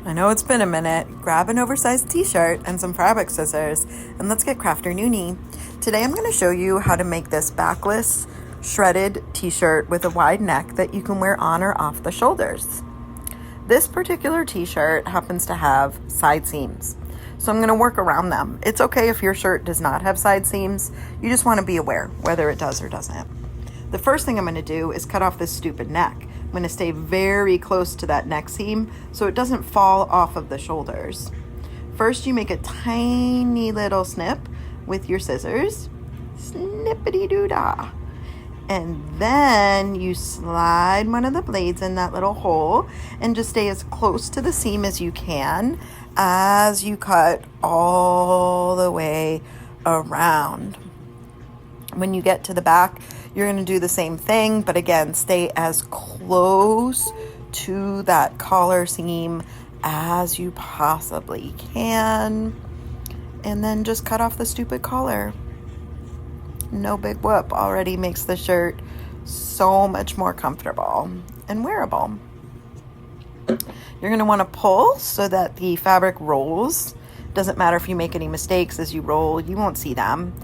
I know it's been a minute. Grab an oversized t-shirt and some fabric scissors, and let's get crafter noonie. Today I'm going to show you how to make this backless shredded t-shirt with a wide neck that you can wear on or off the shoulders. This particular t-shirt happens to have side seams, so I'm going to work around them. It's okay if your shirt does not have side seams. You just want to be aware whether it does or doesn't. The first thing I'm going to do is cut off this stupid neck. I'm going to stay very close to that neck seam so it doesn't fall off of the shoulders. First, you make a tiny little snip with your scissors. Snippity-doo-dah. And then you slide one of the blades in that little hole and just stay as close to the seam as you can as you cut all the way around. When you get to the back, you're going to do the same thing, but again, stay as close to that collar seam as you possibly can. And then just cut off the stupid collar. No big whoop, already makes the shirt so much more comfortable and wearable. You're going to want to pull so that the fabric rolls. Doesn't matter if you make any mistakes as you roll, you won't see them.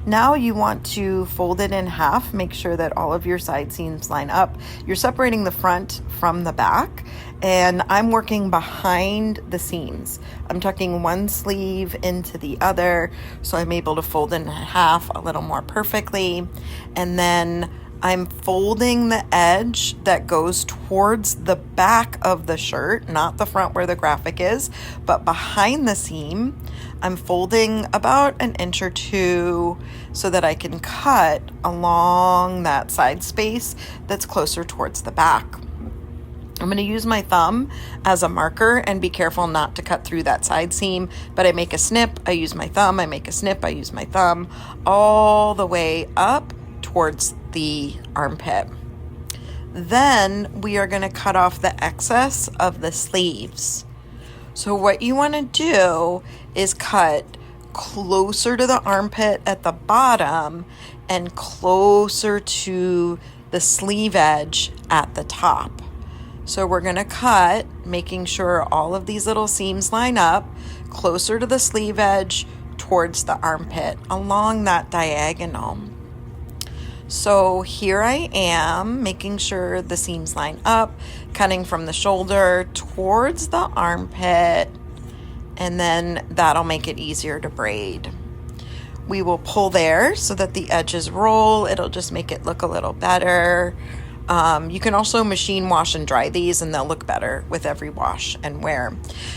Now you want to fold it in half, make sure that all of your side seams line up. You're separating the front from the back, and I'm working behind the seams. I'm tucking one sleeve into the other, so I'm able to fold in half a little more perfectly. And then I'm folding the edge that goes towards the back of the shirt, not the front where the graphic is, but behind the seam. I'm folding about an inch or two so that I can cut along that side space that's closer towards the back. I'm going to use my thumb as a marker and be careful not to cut through that side seam, but I make a snip, I use my thumb, I make a snip, I use my thumb, all the way up towards the armpit. Then we are going to cut off the excess of the sleeves. So what you want to do is cut closer to the armpit at the bottom and closer to the sleeve edge at the top. So we're going to cut, making sure all of these little seams line up closer to the sleeve edge towards the armpit along that diagonal. So here I am making sure the seams line up, cutting from the shoulder towards the armpit, and then that'll make it easier to braid. We will pull there so that the edges roll. It'll just make it look a little better. You can also machine wash and dry these, and they'll look better with every wash and wear.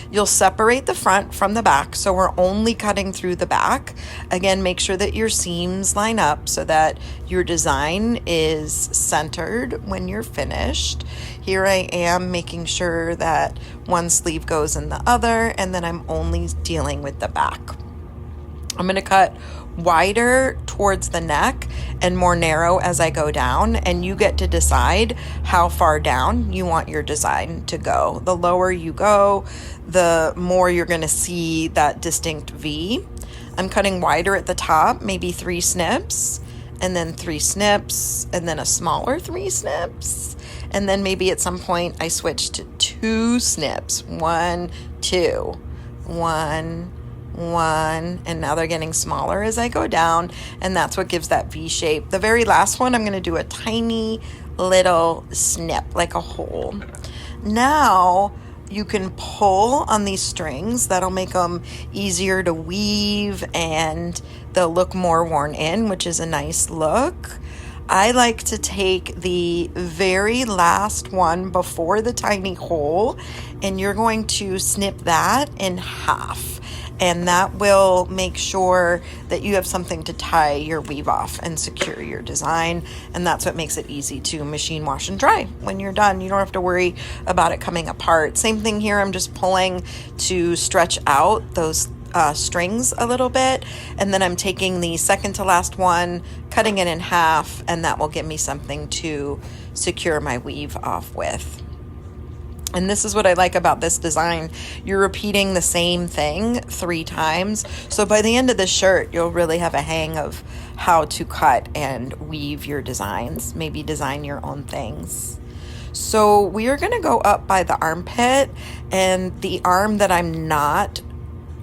You'll separate the front from the back, so we're only cutting through the back. Again, make sure that your seams line up so that your design is centered when you're finished. Here I am making sure that one sleeve goes in the other, and then I'm only dealing with the back. I'm going to cut wider towards the neck and more narrow as I go down, and you get to decide how far down you want your design to go. The lower you go, the more you're going to see that distinct V. I'm cutting wider at the top, maybe 3 snips, and then 3 snips, and then a smaller 3 snips, and then maybe at some point I switch to 2 snips. 1, 2, 1, 1, and now they're getting smaller as I go down, and that's what gives that V shape. The very last one, I'm going to do a tiny little snip, like a hole. Now you can pull on these strings. That'll make them easier to weave, and they'll look more worn in, which is a nice look. I like to take the very last one before the tiny hole, and you're going to snip that in half. And that will make sure that you have something to tie your weave off and secure your design. And that's what makes it easy to machine wash and dry. When you're done, you don't have to worry about it coming apart. Same thing here, I'm just pulling to stretch out those strings a little bit. And then I'm taking the second to last one, cutting it in half, and that will give me something to secure my weave off with. And this is what I like about this design. You're repeating the same thing 3 times. So by the end of the shirt, you'll really have a hang of how to cut and weave your designs. Maybe design your own things. So we are going to go up by the armpit, and the arm that I'm not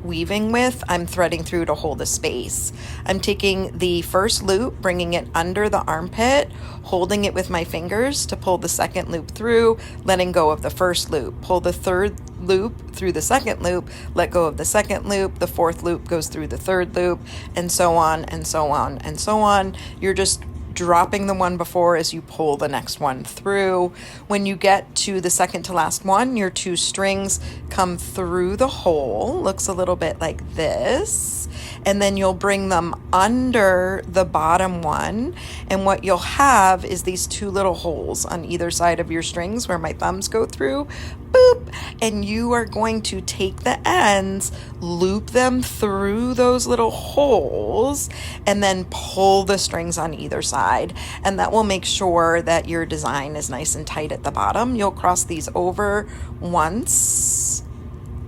weaving with, I'm threading through to hold a space. I'm taking the first loop, bringing it under the armpit, holding it with my fingers to pull the second loop through, letting go of the first loop. Pull the third loop through the second loop, let go of the second loop, the fourth loop goes through the third loop, and so on and so on and so on. You're just dropping the one before as you pull the next one through. When you get to the second to last one, your 2 strings come through the hole. Looks a little bit like this. And then you'll bring them under the bottom one. And what you'll have is these 2 little holes on either side of your strings where my thumbs go through. Boop! And you are going to take the ends, loop them through those little holes, and then pull the strings on either side. And that will make sure that your design is nice and tight at the bottom. You'll cross these over once,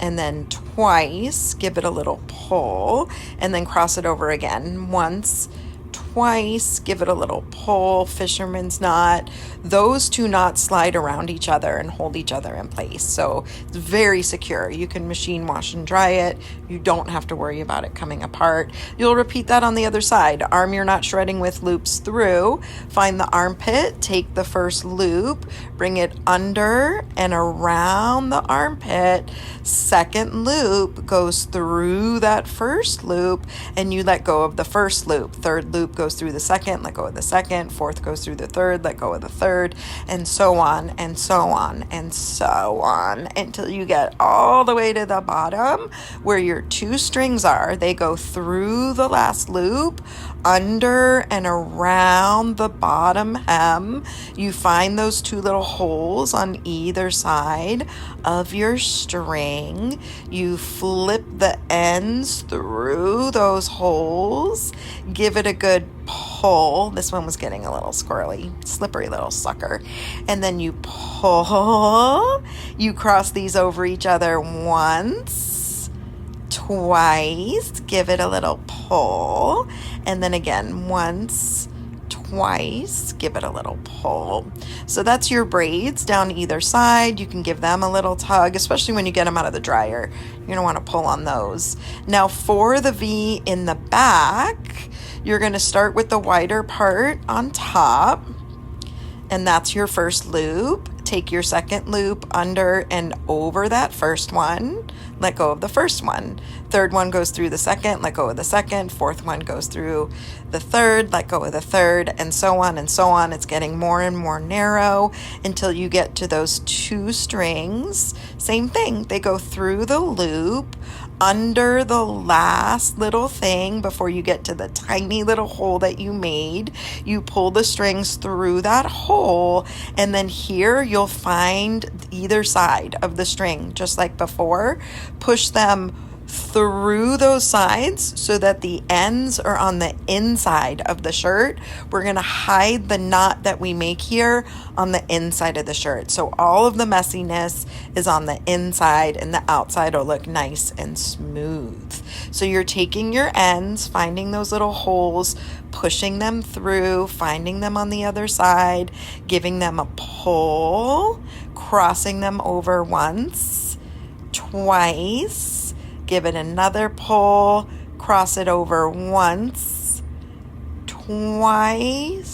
and then twice, give it a little pull, and then cross it over again once, twice, give it a little pull, fisherman's knot. Those 2 knots slide around each other and hold each other in place. So it's very secure. You can machine wash and dry it. You don't have to worry about it coming apart. You'll repeat that on the other side. Arm you're not shredding with loops through. Find the armpit, take the first loop, bring it under and around the armpit. Second loop goes through that first loop, and you let go of the first loop. Third loop goes through the second, let go of the second. Fourth goes through the third, let go of the third, and so on and so on and so on until you get all the way to the bottom where your 2 strings are. They go through the last loop, under and around the bottom hem. You find those 2 little holes on either side of your string. You flip the ends through those holes, give it a good pull. This one was getting a little squirrely, slippery little sucker. And then you pull. You cross these over each other once, twice, give it a little pull, and then again once, twice, give it a little pull. So that's your braids down either side. You can give them a little tug, especially when you get them out of the dryer. You're going to want to pull on those. Now for the V in the back, you're going to start with the wider part on top, and that's your first loop. Take your second loop under and over that first one, let go of the first one. Third one goes through the second, let go of the second. Fourth one goes through the third, let go of the third, and so on and so on. It's getting more and more narrow until you get to those 2 strings. Same thing, they go through the loop, under the last little thing before you get to the tiny little hole that you made. You pull the strings through that hole, and then here you'll find either side of the string, just like before. Push them through those sides so that the ends are on the inside of the shirt. We're going to hide the knot that we make here on the inside of the shirt. So all of the messiness is on the inside, and the outside will look nice and smooth. So you're taking your ends, finding those little holes, pushing them through, finding them on the other side, giving them a pull, crossing them over once, twice, give it another pull, cross it over once, twice,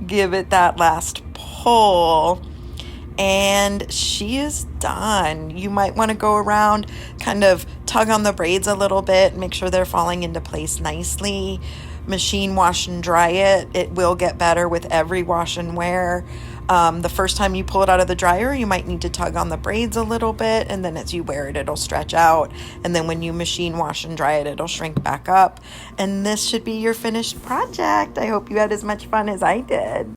give it that last pull, and she is done. You might want to go around, kind of tug on the braids a little bit, make sure they're falling into place nicely. Machine wash and dry it. It will get better with every wash and wear. The first time you pull it out of the dryer, you might need to tug on the braids a little bit, and then as you wear it, it'll stretch out. And then when you machine wash and dry it, it'll shrink back up. And this should be your finished project. I hope you had as much fun as I did.